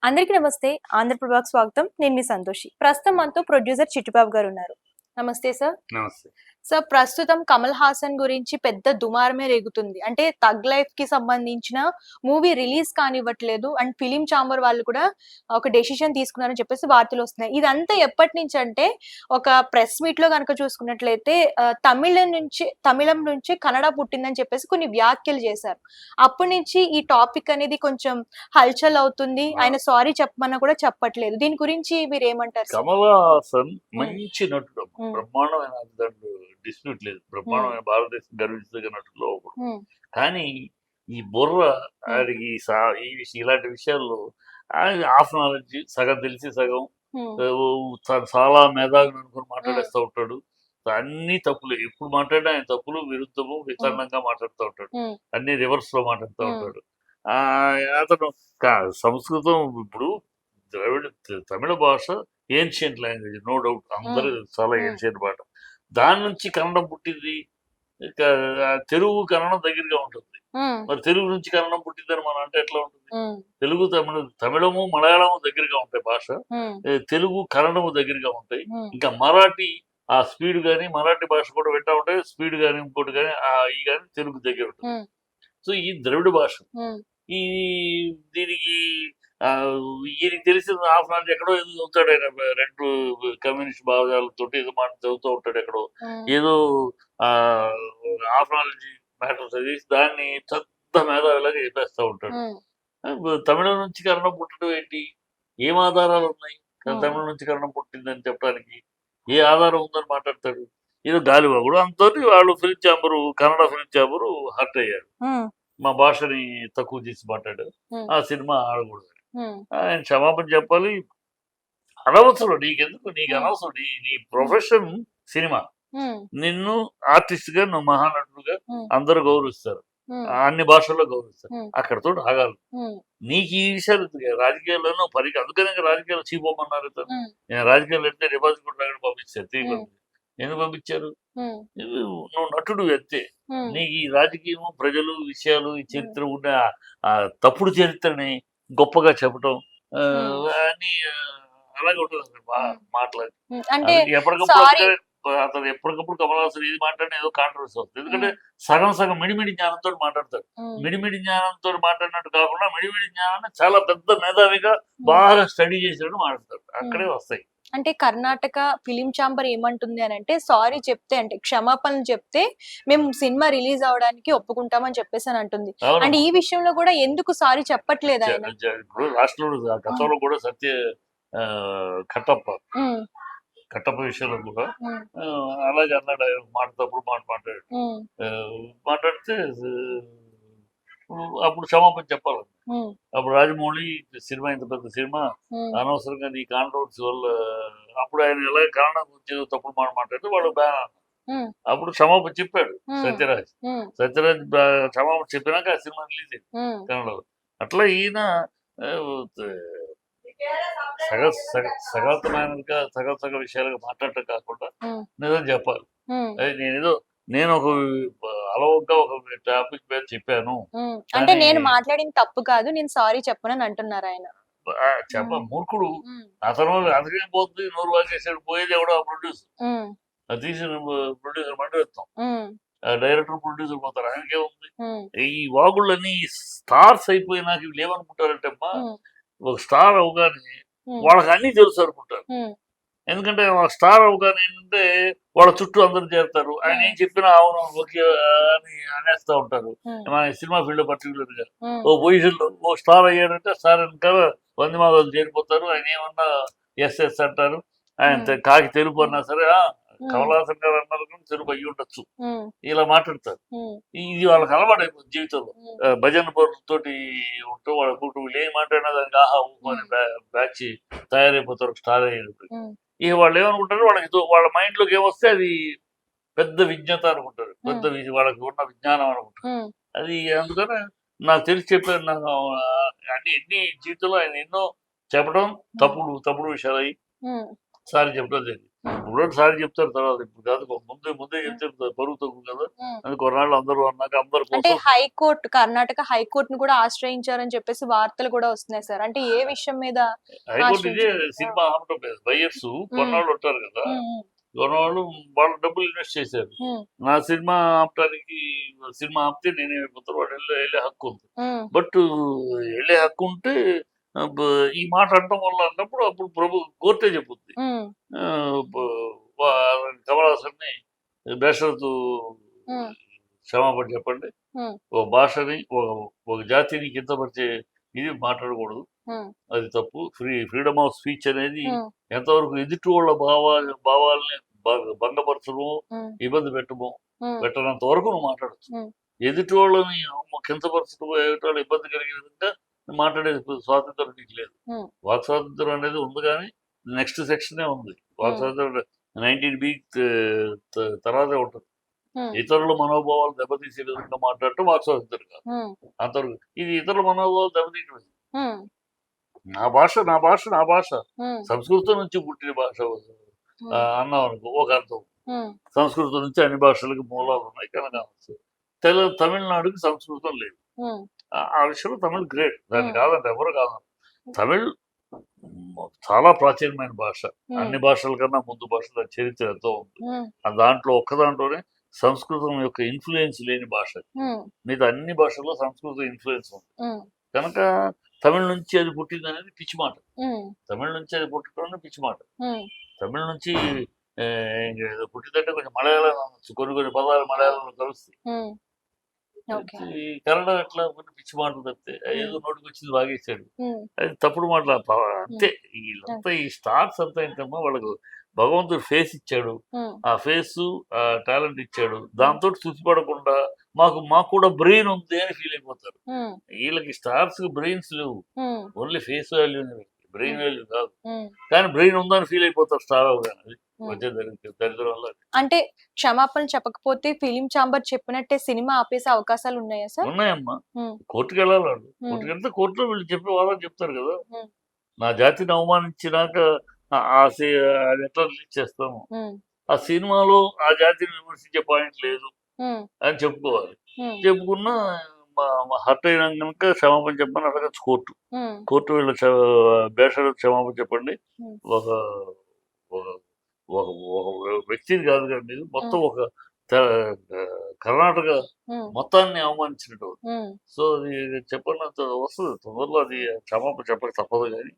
అందరికీ నమస్తే. ఆంధ్రప్రభకు స్వాగతం. నేను మీ సంతోషి. ప్రస్తుతం మనతో ప్రొడ్యూసర్ చిట్టిబాబు గారు ఉన్నారు. నమస్తే సార్. నమస్తే. సార్, ప్రస్తుతం కమల్ హాసన్ గురించి పెద్ద దుమారమే రేగుతుంది. అంటే థగ్ లైఫ్ కి సంబంధించిన మూవీ రిలీజ్ కానివ్వట్లేదు అండ్ ఫిలిం ఛాంబర్ వాళ్ళు కూడా ఒక డెసిషన్ తీసుకున్నారని చెప్పేసి వార్తలు వస్తున్నాయి. ఇదంతా ఎప్పటి నుంచి అంటే ఒక ప్రెస్ మీట్ లో కనుక చూసుకున్నట్లయితే తమిళం నుంచి కన్నడ పుట్టిందని చెప్పేసి కొన్ని వ్యాఖ్యలు చేశారు. అప్పటి నుంచి ఈ టాపిక్ అనేది కొంచెం హల్చల్ అవుతుంది. ఆయన సారీ చెప్పమన్నా కూడా చెప్పట్లేదు. దీని గురించి మీరు ఏమంటారు? కమల్ హాసన్ మంచి నటుడు, బ్రహ్మాండమైన దాంట్లో డిస్ప్యూట్ లేదు. బ్రహ్మాండమైన భారతదేశం గర్వించదగ్గ నటుల్లో ఒకడు. కానీ ఈ బుర్ర ఆడికి ఇలాంటి విషయాల్లో హాఫ్ నాలెడ్జ్, సగం తెలిసి సగం చాలా మేధావి అనుకుని మాట్లాడేస్తూ ఉంటాడు. అన్ని తప్పులు, ఎప్పుడు మాట్లాడినా ఆయన తప్పులు, విరుద్ధము, వితరణంగా మాట్లాడుతూ ఉంటాడు. అన్ని రివర్స్ లో మాట్లాడుతూ ఉంటాడు. అతను సంస్కృతం ఇప్పుడు తమిళ భాష ఏన్షియంట్ లాంగ్వేజ్, నో డౌట్, అందరూ చాలా ఏన్షియంట్ భాష. దాని నుంచి కన్నడం పుట్టింది. తెలుగు కన్నడం దగ్గరగా ఉంటుంది. మరి తెలుగు నుంచి కన్నడం పుట్టిందని మనం అంటే ఎట్లా ఉంటుంది? తెలుగు తమిళము మలయాళము దగ్గరగా ఉంటాయి భాష, తెలుగు కన్నడము దగ్గరగా ఉంటాయి. ఇంకా మరాఠీ ఆ స్పీడ్ గానీ, మరాఠీ భాష కూడా వింటా ఉంటాయి, స్పీడ్ గానీ, ఇంకోటి కానీ ఈ కానీ తెలుగు దగ్గర ఉంటుంది. సో ఈ ద్రవిడ భాష, ఈ దీనికి ఈయనకి తెలిసిన హాఫ్ నాలెడ్జ్ ఎక్కడో ఏదో చదువుతాడు. ఆయన రెండు కమ్యూనిస్ట్ భావాలతో ఏదో మాట చదువుతూ ఉంటాడు ఎక్కడో, ఏదో హాఫ్ నాలెడ్జ్ మ్యాటర్ చదివి దాన్ని పెద్ద మేధావిలాగా చెప్పేస్తూ ఉంటాడు. తమిళం నుంచి కన్నడం పుట్టడం ఏంటి? ఏం ఆధారాలు ఉన్నాయి తమిళం నుంచి కన్నడం పుట్టిందని చెప్పడానికి? ఏ ఆధారం ఉందని మాట్లాడతాడు? ఏదో గాలివాగుడు. అంతటి వాళ్ళు film chamber, Kannada film chamber hurt అయ్యారు. మా భాషని తక్కువ చేసి మాట్లాడారు, ఆ సినిమా ఆడకూడదు. ఆయన క్షమాపణ చెప్పాలి. అనవసరం, నీకెందుకు, నీకు అనవసరం. నీ ప్రొఫెషన్ సినిమా, నిన్ను ఆర్టిస్ట్ గా, నువ్వు మహానటుడుగా అందరూ గౌరవిస్తారు, అన్ని భాషల్లో గౌరవిస్తారు. అక్కడతో ఆగాలి. నీకు ఈ విషయాలు రాజకీయాల్లోనూ అందుకనే రాజకీయాలు చీపోమన్నారు. నేను రాజకీయాలు అంటే డిపాజిట్ కూడా పంపించారు. తిరిగి ఎందుకు పంపించారు? నువ్వు నటుడు అంతే. నీకు ఈ రాజకీయము, ప్రజలు, విషయాలు, ఈ చరిత్ర ఉన్న ఆ తప్పుడు చరిత్రని గొప్పగా చెప్పటం అని అలాగే ఉంటుంది అసలు మాట్లాడి. అతను ఎప్పటికప్పుడు కమల్ హాసన్ ఏది మాట్లాడినా ఏదో కాంట్రవర్సీ వస్తుంది. ఎందుకంటే సగం సగం మిడిమిడి జ్ఞానంతో మాట్లాడతాడు. మిడిమిడి జ్ఞానంతో మాట్లాడినట్టు కాకుండా మిడిమిడి జ్ఞానాన్ని చాలా పెద్ద మేధావిగా బాగా స్టడీ చేసినట్టు మాట్లాడతాడు. అక్కడే వస్తాయి. అంటే కర్ణాటక ఫిలిం ఛాంబర్ ఏమంటుంది అని అంటే, సారీ చెప్తే, అంటే క్షమాపణలు చెప్తే మేము సినిమా రిలీజ్ అవడానికి ఒప్పుకుంటామని చెప్పేసి అని అంటుంది. అంటే ఈ విషయంలో కూడా ఎందుకు సారీ చెప్పట్లేదు ఆయన? ఇప్పుడు రాష్ట్రంలో గతంలో కూడా కట్టప్ప విషయంలో కూడా అలాగే అన్నాడు. ఆయన మాట తప్పుడు మాట్లాడాడు. మాట్లాడితే అప్పుడు క్షమాపణ చెప్పాలి. అప్పుడు రాజమౌళి సినిమా, ఇంత పెద్ద సినిమా, అనవసరంగా నీ కాంట్రవర్సీ వల్ల, అప్పుడు ఆయన ఎలా కారణం గురించి తప్పుడు మాట్లాడితే వాడు బ్యాన్. అప్పుడు క్షమాపణ చెప్పాడు సత్యరాజ్. క్షమాపణ చెప్పినాక ఆ సినిమా రిలీజ్ అయింది కన్నడలో. అట్లా ఈయన సగ విషయాలుగా మాట్లాడటం కాకుండా నిజం చెప్పాలి. నేను ఒక అలవగ్గా ఒక టాపిక్ మీద చెప్పాను అంటే, నేను మాట్లాడిన తప్పు కాదు, నేను సారీ చెప్పనని అంటున్నారు ఆయన. మూర్ఖుడు అతను. అందుకే పోతుంది, నోరు వాచేసాడు. పోయేది ఎవడో ఆ ప్రొడ్యూసర్, అది తీసిన ప్రొడ్యూసర్ మండలిస్తాం, డైరెక్టర్, ప్రొడ్యూసర్ పోతారు. ఆయనకే ఉంది. ఈ వాగుళ్ళని స్టార్స్ అయిపోయినాక వీళ్ళు ఏమనుకుంటారంటే, అమ్మా ఒక స్టార్ అవగానే వాళ్ళకి అన్ని తెలుసు అనుకుంటారు. ఎందుకంటే స్టార్ అవగానే ఏంటంటే వాళ్ళ చుట్టూ అందరూ చేరుతారు. ఆయన ఏం చెప్పినా అవును ఓకే అని అనేస్తూ ఉంటారు. మన సినిమా ఫీల్డ్ లో పర్టికులర్ గా ఓ పొజిషన్ లో ఓ స్టార్ అయ్యాడంటే స్టార్ వెనక 100 మంది చేరిపోతారు. ఆయన ఏమన్నా ఎస్ అంటారు. ఆయన కాకి తెలుపు అన్నా సరే కమల్ హాసన్ గారు అన్నారు కానీ తెలుపు అయ్యి ఉండొచ్చు, ఇలా మాట్లాడతారు. ఇది వాళ్ళకి అలవాటు అయిపోతుంది జీవితంలో. భజన తోటి ఉంటూ వాళ్ళ కూటు వీళ్ళు ఏం మాట్లాడినా దానికి ఆహా ఊహు అని బ్యాచ్ తయారైపోతారు స్టార్ అయ్యేటప్పుడు. ఇక వాళ్ళు ఏమనుకుంటారు, వాళ్ళ మైండ్ లోకి ఏమొస్తే అది పెద్ద విజ్ఞత అనుకుంటారు, పెద్ద వాళ్ళకి ఉన్న విజ్ఞానం అనుకుంటారు. అది అందుకనే నాకు తెలిసి చెప్పారు. నాకు ఎన్ని జీవితంలో ఆయన ఎన్నో చెప్పడం తప్పుడు విషయాలు అయ్యి సారీ చెప్పడం జరిగింది. ఇప్పుడు సారి చెప్తారు తర్వాత, ఇప్పుడు కాదు, ముందే చెప్తారు పరువు తక్కువ కదా ఉమ్. అని. కొన్నాళ్ళు అందరూ అన్నాక అందరి అంటే కోసం హైకోర్టు, కర్ణాటక హైకోర్టును కూడా ఆశ్రయించారని చెప్పేసి వార్తలు కూడా వస్తున్నాయి సార్. అంటే ఏ విషయం మీద హైకోర్టు ఇదే ఆశ్రయించారు? సినిమా ఆపటం లేదు. బయ్యర్స్ కొన్నాళ్ళు ఉంటారు కదా, ఉమ్, కొన్నవాళ్ళు వాళ్ళు డబ్బులు ఇన్వెస్ట్ చేశారు. ఉమ్, నా సినిమా ఆపటానికి, సినిమా ఆపితే నేనేమైపోతారు, వాడు వెళ్ళే హక్కు ఉంది. ఉమ్, బట్ వెళ్ళే హక్కు ఉంటే ఈ మాట అనటం వల్ల అన్నప్పుడు అప్పుడు కోర్టే చెప్పుద్ది. ఉమ్, ఆ, కమల్ హాసన్ని బేషరతు ఉమ్, క్షమాపణ చెప్పండి, ఉమ్, ఒక భాషని ఒక జాతిని కించపరిచే ఇది మాట్లాడకూడదు, ఉమ్, అది తప్పు. ఫ్రీడమ్ ఆఫ్ స్పీచ్ అనేది ఉమ్, ఎంతవరకు ఎదుటి వాళ్ళ భావాల్ని భంగపరచడమో ఉమ్, ఇబ్బంది పెట్టడమో ఉమ్, పెట్టనంత వరకు నువ్వు మాట్లాడచ్చు. ఉమ్, ఎదుటి వాళ్ళని కించపరచడమో, ఎదుటి వాళ్ళు ఇబ్బంది కలిగే విధంగా మాట్లాడే స్వాతంత్రం నీకు లేదు. ఉమ్, వాక్ స్వాతంత్రం అనేది ఉంది, కానీ నెక్స్ట్ సెక్షనే ఉంది. వాక్ స్వాతంత్రం 19B తర్వాతే ఉంటుంది. ఉమ్, ఇతరుల మనోభావాలు దెబ్బతీసే విధంగా మాట్లాడటం వాక్ స్వాతంత్రం కాదు. ఉమ్, అంతవరకు ఇది ఇతరుల మనోభావాలు దెబ్బతీయటం. ఉమ్, నా భాష నా భాష నా భాష ఉమ్, సంస్కృతం నుంచి పుట్టిన భాష ఉమ్, అన్నాం అనుకో ఒక అర్థం. ఉమ్, సంస్కృతం నుంచి అన్ని భాషలకు మూలాలు ఉన్నాయి కనుక తమిళనాడుకి సంస్కృతం లేదు. ఉమ్, ఆ విషయంలో తమిళ్ గ్రేట్, దాన్ని ఉమ్, కాదంటే ఎవరు కాదు. తమిళ్ చాలా ప్రాచీనమైన భాష. అన్ని భాషల కన్నా ముందు భాష, దాని చరిత్ర ఎంతో ఉంది. ఉమ్, దాంట్లో ఒక్క దాంట్లోనే సంస్కృతం యొక్క ఇన్ఫ్లుయెన్స్ లేని భాష. ఉమ్, మిగతా అన్ని భాషల్లో సంస్కృతం ఇన్ఫ్లుయెన్స్ ఉంది ఉమ్, కనుక తమిళ నుంచి అది పుట్టింది అనేది పిచ్చి మాట. ఉమ్, తమిళ నుంచి అది పుట్టడం అనేది పిచ్చి మాట. ఉమ్, తమిళ నుంచి ఏదో పుట్టిందంటే కొంచెం మలయాళం అనొచ్చు, కొన్ని పదాలు మలయాళంలో కలుస్తాయి. ఉమ్, ఓకే. ఈ కన్నడ ఎట్లా కొన్ని పిచ్చి మాటలు తప్పితే ఏదో నోటికి వచ్చింది బాగేసాడు, ఉమ్, అది తప్పుడు మాటలు అంతే. వీళ్ళంతా ఈ స్టార్స్ అంతా ఏంటమ్మా, వాళ్ళకు భగవంతుడు ఫేస్ ఇచ్చాడు, ఉమ్, ఆ ఫేస్ ఆ టాలెంట్ ఇచ్చాడు, దాంతో తృప్తిపడకుండా మాకు కూడా బ్రెయిన్ ఉంది అని ఫీల్ అయిపోతారు. ఉమ్, వీళ్ళకి స్టార్స్ బ్రెయిన్స్ లేవు, um, only face value, brain value కాదు. ఉమ్, కానీ బ్రెయిన్ ఉందని ఫీల్ అయిపోతారు స్టార్ అవగానే. అది ఉమ్. వచ్చే దరిద్రం వల్ల. అంటే క్షమాపణ చెప్పకపోతే ఫిలిం ఛాంబర్ చెప్పినట్టే సినిమా ఆపేసే అవకాశాలు ఉన్నాయా సార్? ఉన్నాయమ్మా, ఉమ్, కోర్టుకు వెళ్ళాలి వాళ్ళు. ఉమ్, కోర్టుకు వెళ్తే కోర్టులో వీళ్ళు చెప్పే వాదన చెప్తారు కదా. ఉమ్, నా జాతిని అవమానించినాక అది ఎట్లా రిలీజ్ చేస్తాము, ఉమ్, ఆ సినిమాలో ఆ జాతిని విమర్శించే పాయింట్ లేదు ఉమ్, అని చెప్పుకోవాలి. ఉమ్, చెప్పుకున్నా హర్ట్ అయినా కనుక క్షమాపణ చెప్పని అడగచ్చు కోర్టు. ఉమ్, కోర్టు వీళ్ళ బేషరతు క్షమాపణ చెప్పండి, ఉమ్, ఒక ఒక ఒక ఒక వ్యక్తిని కాదు కానీ మీరు మొత్తం ఒక కర్ణాటక ఉమ్, మొత్తాన్ని అవమానించినట్టు. ఉమ్. సో అది చెప్పినంత వస్తుంది తొందరలో, అది క్షమాపణ చెప్పక తప్పదు కానీ